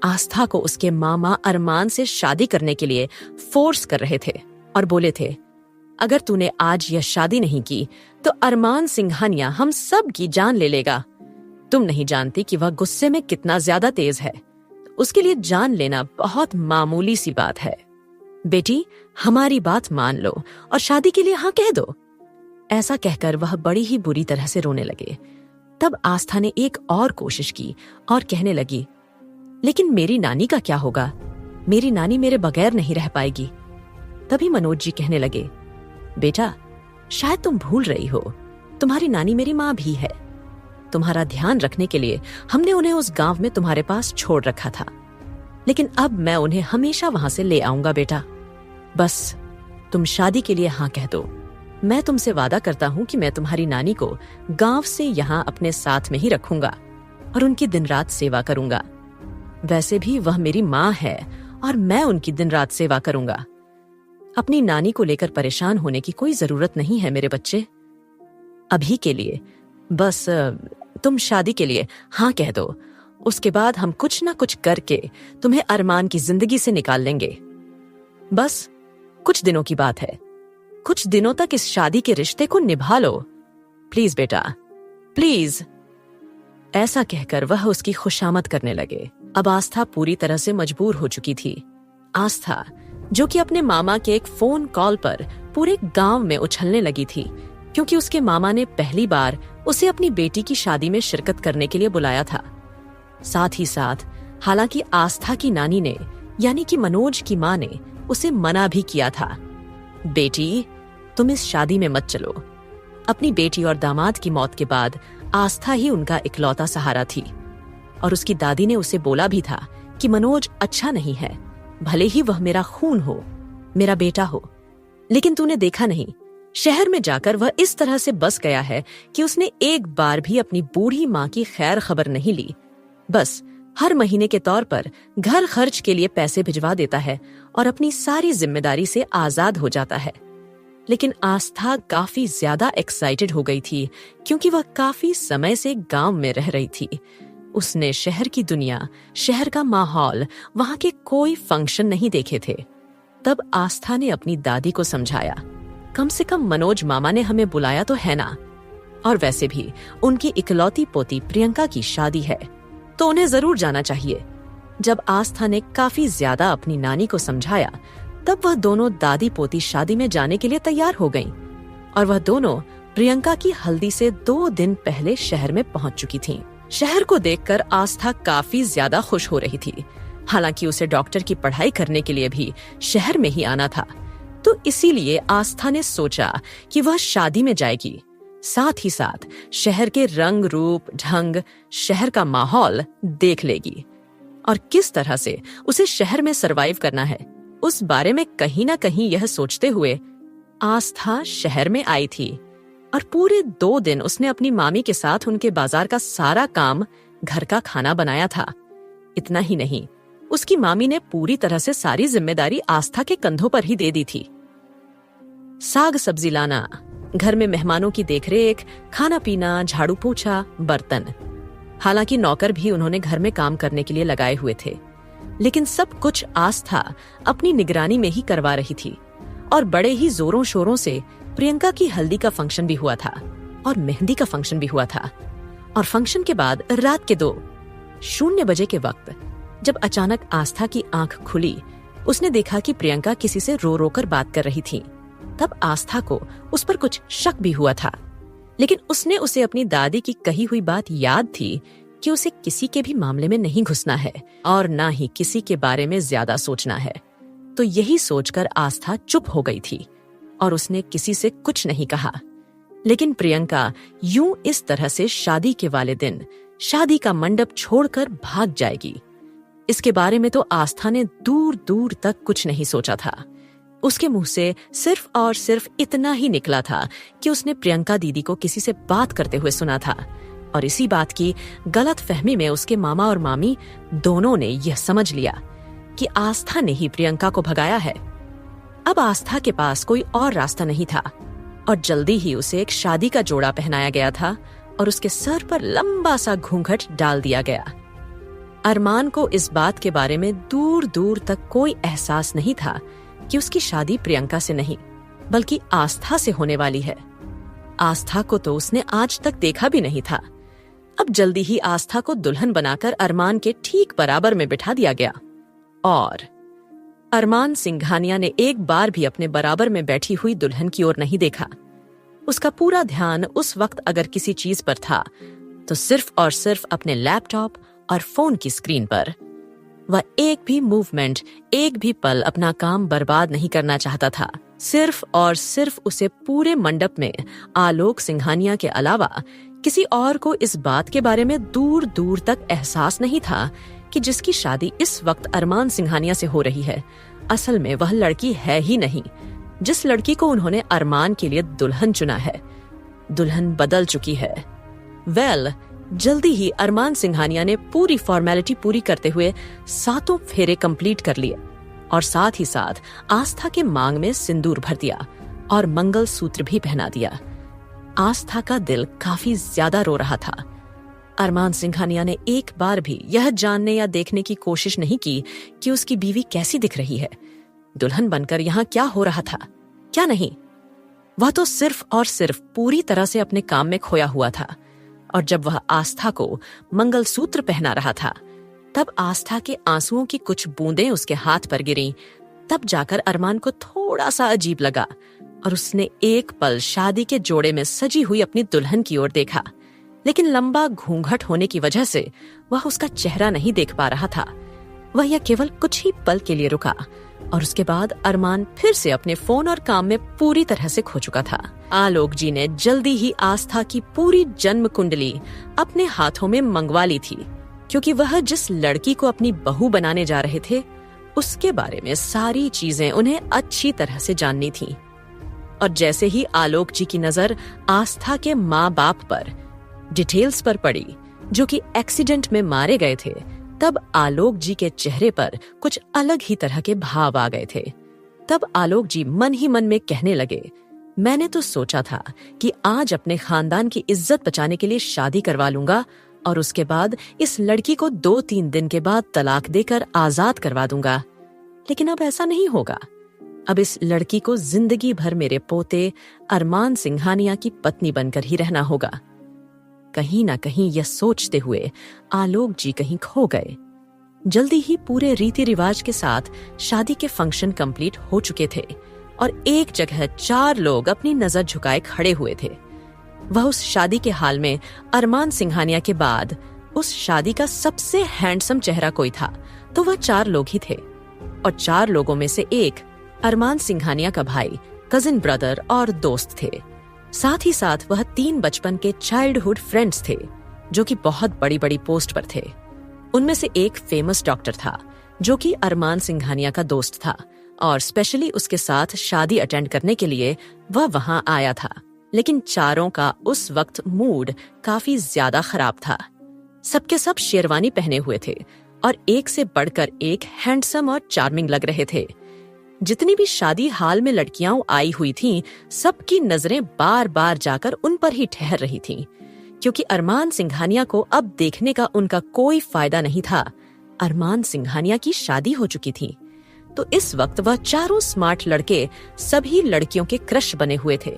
आस्था को उसके मामा अरमान से शादी करने के लिए फोर्स कर रहे थे और बोले थे, अगर तूने आज यह शादी नहीं की तो अरमान सिंघानिया हम सब की जान ले लेगा। तुम नहीं जानती कि वह गुस्से में कितना ज्यादा तेज है। उसके लिए जान लेना बहुत मामूली सी बात है। बेटी, हमारी बात मान लो और शादी के लिए हाँ कह दो। ऐसा कहकर वह बड़ी ही बुरी तरह से रोने लगे। तब आस्था ने एक और कोशिश की और कहने लगी, लेकिन मेरी नानी का क्या होगा? मेरी नानी मेरे बगैर नहीं रह पाएगी। तभी मनोज जी कहने लगे, बेटा, शायद तुम भूल रही हो, तुम्हारी नानी मेरी माँ भी है। तुम्हारा ध्यान रखने के लिए हमने उन्हें उस गांव में तुम्हारे पास छोड़ रखा था, लेकिन अब मैं उन्हें हमेशा वहां से ले आऊंगा। बेटा, बस तुम शादी के लिए हाँ कह दो। मैं तुमसे वादा करता हूं कि मैं तुम्हारी नानी को गांव से यहाँ अपने साथ में ही रखूंगा और उनकी दिन रात सेवा करूंगा। वैसे भी वह मेरी माँ है और मैं उनकी दिन रात सेवा करूंगा। अपनी नानी को लेकर परेशान होने की कोई जरूरत नहीं है मेरे बच्चे। अभी के लिए बस तुम शादी के लिए हाँ कह दो। उसके बाद हम कुछ ना कुछ करके तुम्हें अरमान की जिंदगी से निकाल लेंगे। बस कुछ दिनों की बात है। कुछ दिनों तक इस शादी के रिश्ते को निभा लो। प्लीज बेटा, प्लीज। ऐसा कहकर वह उसकी खुशामद करने लगे। अब आस्था पूरी तरह से मजबूर हो चुकी थी। आस्था, जो कि अपने मामा के एक फोन कॉल पर पूरे गांव में उछलने लगी थी, क्योंकि उसके मामा ने पहली बार उसे अपनी बेटी की शादी में शिरकत करने के लिए बुलाया था। साथ ही साथ हालांकि आस्था की नानी ने यानी कि मनोज की मां ने उसे मना भी किया था, बेटी तुम इस शादी में मत चलो। अपनी बेटी और दामाद की मौत के बाद आस्था ही उनका इकलौता सहारा थी और उसकी दादी ने उसे बोला भी था कि मनोज अच्छा नहीं है, भले ही वह मेरा खून हो, मेरा बेटा हो, लेकिन तूने देखा नहीं, शहर में जाकर वह इस तरह से बस गया है कि उसने एक बार भी अपनी बूढ़ी माँ की खैर खबर नहीं ली। बस हर महीने के तौर पर घर खर्च के लिए पैसे भिजवा देता है और अपनी सारी जिम्मेदारी से आजाद हो जाता है। लेकिन आस्था काफी ज्यादा एक्साइटेड हो गई थी, क्योंकि वह काफी समय से गांव में रह रही थी। उसने शहर की दुनिया, शहर का माहौल, वहां के कोई फंक्शन नहीं देखे थे। तब आस्था ने अपनी दादी को समझाया, कम से कम मनोज मामा ने हमें बुलाया तो है ना, और वैसे भी उनकी इकलौती पोती प्रियंका की शादी है तो उन्हें जरूर जाना चाहिए। जब आस्था ने काफी ज्यादा अपनी नानी को समझाया, तब वह दोनों दादी पोती शादी में जाने के लिए तैयार हो गईं और वह दोनों प्रियंका की हल्दी से 2 दिन पहले शहर में पहुंच चुकी थीं। शहर को देखकर आस्था काफी ज्यादा खुश हो रही थी। हालांकि उसे डॉक्टर की पढ़ाई करने के लिए भी शहर में ही आना था, तो इसीलिए आस्था ने सोचा कि वह शादी में जाएगी, साथ ही साथ शहर के रंग रूप ढंग, शहर का माहौल देख लेगी और किस तरह से उसे शहर में सरवाइव करना है, उस बारे में कहीं ना कहीं यह सोचते हुए आस्था शहर में आई थी। और पूरे 2 दिन उसने अपनी मामी के साथ उनके बाजार का सारा काम, घर का खाना बनाया था। इतना ही नहीं, उसकी मामी ने पूरी तरह से सारी जिम्मेदारी आस्था के कंधों पर ही दे दी थी। साग सब्जी लाना, घर में मेहमानों की देखरेख, खाना पीना, झाड़ू पोछा, बर्तन। हालांकि नौकर भी उन्होंने घर में काम करने के लिए लगाए हुए थे, लेकिन सब कुछ आस्था अपनी निगरानी में ही करवा रही थी। और बड़े ही जोरों शोरों से प्रियंका की हल्दी का फंक्शन भी हुआ था और मेहंदी का फंक्शन भी हुआ था। और फंक्शन के बाद रात के 2:00 बजे के वक्त जब अचानक आस्था की आंख खुली, उसने देखा कि प्रियंका किसी से रो रो कर बात कर रही थी। तब आस्था को उस पर कुछ शक भी हुआ था, लेकिन उसने उसे अपनी दादी की कही हुई बात याद थी कि उसे किसी के भी मामले में नहीं घुसना है और ना ही किसी के बारे में ज्यादा सोचना है। तो यही सोचकर आस्था चुप हो गई थी और उसने किसी से कुछ नहीं कहा। लेकिन प्रियंका यूं इस तरह से शादी के वाले दिन शादी का मंडप छोड़कर भाग जाएगी, इसके बारे में तो आस्था ने दूर दूर तक कुछ नहीं सोचा था। उसके मुंह से सिर्फ और सिर्फ इतना ही निकला था कि उसने प्रियंका दीदी को किसी से बात करते हुए सुना था और इसी बात की गलत फहमी में उसके मामा और मामी दोनों ने यह समझ लिया कि आस्था ने ही प्रियंका को भगाया है। अब आस्था के पास कोई और रास्ता नहीं था और जल्दी ही उसे एक शादी का जोड़ा पहनाया गया था और उसके सर पर लंबा सा घूंघट डाल दिया गया। अरमान को इस बात के बारे में दूर दूर तक कोई एहसास नहीं था कि उसकी शादी प्रियंका से नहीं बल्कि आस्था से होने वाली है। आस्था को तो उसने आज तक देखा भी नहीं था। अब जल्दी ही आस्था को दुल्हन बनाकर अरमान के ठीक बराबर में बिठा दिया गया और अरमान सिंघानिया ने एक बार भी अपने बराबर में बैठी हुई दुल्हन की ओर नहीं देखा। उसका पूरा ध्यान उस वक्त अगर किसी चीज पर था तो सिर्फ और सिर्फ अपने लैपटॉप और फोन की स्क्रीन पर। वह एक भी मूवमेंट, एक भी पल अपना काम बर्बाद नहीं करना चाहता था। सिर्फ और सिर्फ उसे पूरे मंडप में आलोक सिंघानिया के अलावा किसी और को इस बात के बारे में दूर दूर तक एहसास नहीं था कि जिसकी शादी इस वक्त अरमान सिंघानिया से हो रही है, असल में वह लड़की है ही नहीं जिस लड़की को उन्होंने अरमान के लिए दुल्हन चुना है। दुल्हन बदल चुकी है। जल्दी ही अरमान सिंघानिया ने पूरी फॉर्मेलिटी पूरी करते हुए 7 फेरे कंप्लीट कर लिए और साथ ही साथ आस्था के मांग में सिंदूर भर दिया और मंगल सूत्र भी पहना दिया। आस्था का दिल काफी ज्यादा रो रहा था। अरमान सिंघानिया ने एक बार भी यह जानने या देखने की कोशिश नहीं की कि उसकी बीवी कैसी दिख रही है, दुल्हन बनकर यहाँ क्या हो रहा था, क्या नहीं। वह तो सिर्फ और सिर्फ पूरी तरह से अपने काम में खोया हुआ था। और जब वह आस्था को मंगलसूत्र पहना रहा था, तब आस्था के आंसुओं की कुछ बूंदें उसके हाथ पर गिरीं। तब जाकर अरमान को थोड़ा सा अजीब लगा और उसने एक पल शादी के जोड़े में सजी हुई अपनी दुल्हन की ओर देखा, लेकिन लंबा घूंघट होने की वजह से वह उसका चेहरा नहीं देख पा रहा था। वह यह केवल कुछ ही पल के लिए रुका और उसके बाद अरमान फिर से अपने फोन और काम में पूरी तरह से खो चुका था। आलोक जी ने जल्दी ही आस्था की पूरी जन्म कुंडली अपने हाथों में मंगवा ली थी, क्योंकि वह जिस लड़की को अपनी बहू बनाने जा रहे थे उसके बारे में सारी चीजें उन्हें अच्छी तरह से जाननी थी। और जैसे ही आलोक जी की नजर आस्था के माँ बाप पर, डिटेल्स पर पड़ी जो कि एक्सीडेंट में मारे गए थे, तब आलोक जी के चेहरे पर कुछ अलग ही तरह के भाव आ गए थे। तब आलोक जी मन ही मन में कहने लगे, मैंने तो सोचा था कि आज अपने खानदान की इज्जत बचाने के लिए शादी करवा लूंगा और उसके बाद इस लड़की को 2-3 दिन के बाद तलाक देकर आजाद करवा दूंगा, लेकिन अब ऐसा नहीं होगा। अब इस लड़की को जिंदगी भर मेरे पोते अरमान सिंघानिया की पत्नी बनकर ही रहना होगा। कहीं ना कहीं यह सोचते हुए आलोक जी कहीं खो गए। जल्दी ही पूरे रीति रिवाज के साथ शादी के फंक्शन कंप्लीट हो चुके थे और एक जगह 4 लोग अपनी नजर झुकाए खड़े हुए थे। वह उस शादी के हाल में अरमान सिंघानिया के बाद उस शादी का सबसे हैंडसम चेहरा कोई था तो वह 4 लोग ही थे। और 4 लोगों में से एक अरमान सिंघानिया का भाई, कजिन ब्रदर और दोस्त थे। साथ ही साथ वह 3 बचपन के चाइल्डहुड फ्रेंड्स थे जो कि बहुत बड़ी बड़ी पोस्ट पर थे। उनमें से एक फेमस डॉक्टर था जो कि अरमान सिंघानिया का दोस्त था और स्पेशली उसके साथ शादी अटेंड करने के लिए वह वहां आया था। लेकिन चारों का उस वक्त मूड काफी ज्यादा खराब था। सबके सब शेरवानी पहने हुए थे और एक से बढ़कर एक हैंडसम और चार्मिंग लग रहे थे। जितनी भी शादी हाल में लड़कियां आई हुई थीं, सबकी नजरें बार बार जाकर उन पर ही ठहर रही थीं, क्योंकि अरमान सिंघानिया को अब देखने का उनका कोई फायदा नहीं था। अरमान सिंघानिया की शादी हो चुकी थी, तो इस वक्त वह चारों स्मार्ट लड़के सभी लड़कियों के क्रश बने हुए थे।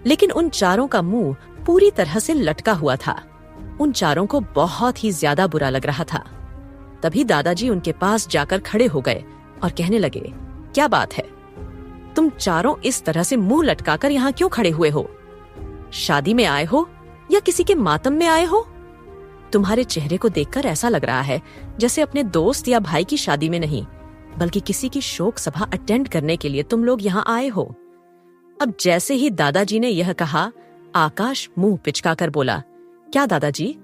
लेकिन उन चारों का मुंह पूरी तरह से लटका हुआ था। उन चारों को बहुत ही ज्यादा बुरा लग रहा था। तभी दादाजी उनके पास जाकर खड़े हो गए और कहने लगे, क्या बात है, तुम चारों इस तरह से मुंह लटकाकर यहाँ क्यों खड़े हुए हो? शादी में आए हो या किसी के मातम में आए हो? तुम्हारे चेहरे को देखकर ऐसा लग रहा है जैसे अपने दोस्त या भाई की शादी में नहीं, बल्कि किसी की शोक सभा अटेंड करने के लिए तुम लोग यहाँ आए हो। अब जैसे ही दादाजी ने यह कहा, आकाश मुंह पिचकाकर बोला, क्या दादाजी,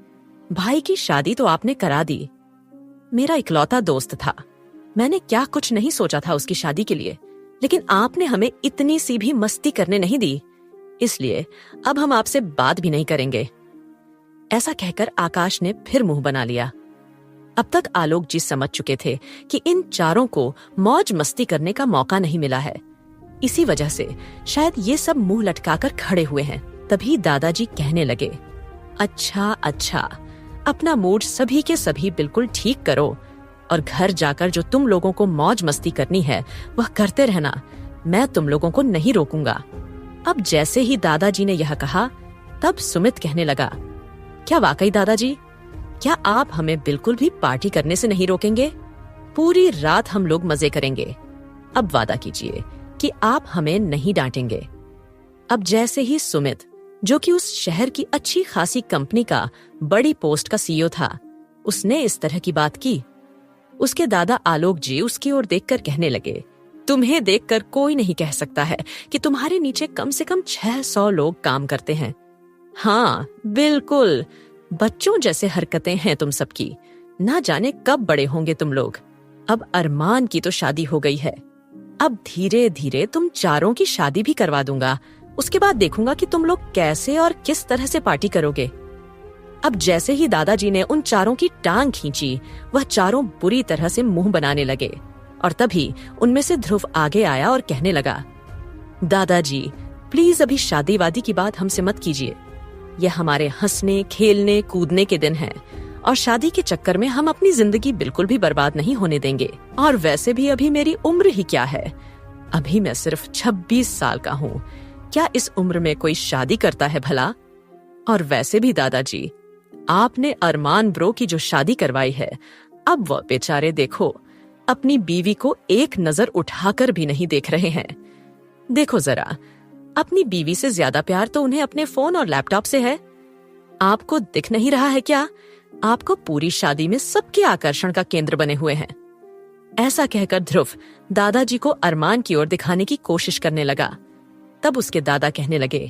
भाई की शादी तो आपने करा दी। मेरा इकलौता दोस्त था, मैंने क्या कुछ नहीं सोचा था उसकी शादी के लिए, लेकिन आपने हमें इतनी सी भी मस्ती करने नहीं दी, इसलिए अब हम आपसे बात भी नहीं करेंगे। ऐसा कहकर आकाश ने फिर मुंह बना लिया। अब तक आलोक जी समझ चुके थे कि इन चारों को मौज मस्ती करने का मौका नहीं मिला है, इसी वजह से शायद ये सब मुंह लटकाकर खड़े हुए हैं। तभी दादाजी कहने लगे, अच्छा, अपना मूड सभी के सभी बिल्कुल ठीक करो और घर जाकर जो तुम लोगों को मौज मस्ती करनी है वह करते रहना। मैं तुम लोगों को नहीं रोकूंगा। अब जैसे ही दादाजी ने यह कहा, तब सुमित कहने लगा, क्या वाकई दादाजी? क्या आप हमें बिल्कुल भी पार्टी करने से नहीं रोकेंगे? पूरी रात हम लोग मजे करेंगे। अब वादा कीजिए कि आप हमें नहीं डांटेंगे। अब जैसे ही सुमित, जो कि उस शहर की अच्छी खासी कंपनी का बड़ी पोस्ट का सीईओ था, उसने इस तरह की बात की, उसके दादा आलोक जी उसकी ओर देखकर कहने लगे, तुम्हें देखकर कोई नहीं कह सकता है कि तुम्हारे नीचे कम से कम 600 लोग काम करते हैं। हाँ बिल्कुल, बच्चों जैसे हरकतें हैं तुम सबकी। ना जाने कब बड़े होंगे तुम लोग। अब अरमान की तो शादी हो गई है, अब धीरे धीरे तुम चारों की शादी भी करवा दूंगा। उसके बाद देखूंगा कि तुम लोग कैसे और किस तरह से पार्टी करोगे। अब जैसे ही दादाजी ने उन चारों की टांग खींची, वह चारों बुरी तरह से मुंह बनाने लगे और तभी उनमें से ध्रुव आगे आया और कहने लगा, दादाजी प्लीज अभी शादी वादी की बात हमसे मत कीजिए। यह हमारे हंसने खेलने कूदने के दिन हैं और शादी के चक्कर में हम अपनी जिंदगी बिल्कुल भी बर्बाद नहीं होने देंगे। और वैसे भी अभी मेरी उम्र ही क्या है, अभी मैं सिर्फ 26 साल का हूँ। क्या इस उम्र में कोई शादी करता है भला? और वैसे भी दादाजी, आपने अरमान ब्रो की जो शादी करवाई है, अब वह बेचारे देखो अपनी बीवी को एक नजर उठाकर भी नहीं देख रहे हैं। देखो जरा, अपनी बीवी से ज्यादा प्यार तो उन्हें अपने फोन और लैपटॉप से है। आपको दिख नहीं रहा है क्या? आपको पूरी शादी में सबके आकर्षण का केंद्र बने हुए हैं। ऐसा कहकर ध्रुव दादाजी को अरमान की ओर दिखाने की कोशिश करने लगा। तब उसके दादा कहने लगे,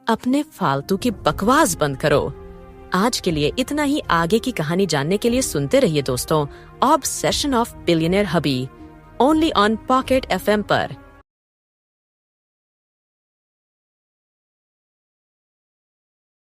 अपने फालतू की बकवास बंद करो। आज के लिए इतना ही। आगे की कहानी जानने के लिए सुनते रहिए दोस्तों obsession of billionaire hubby, only on pocket FM पर।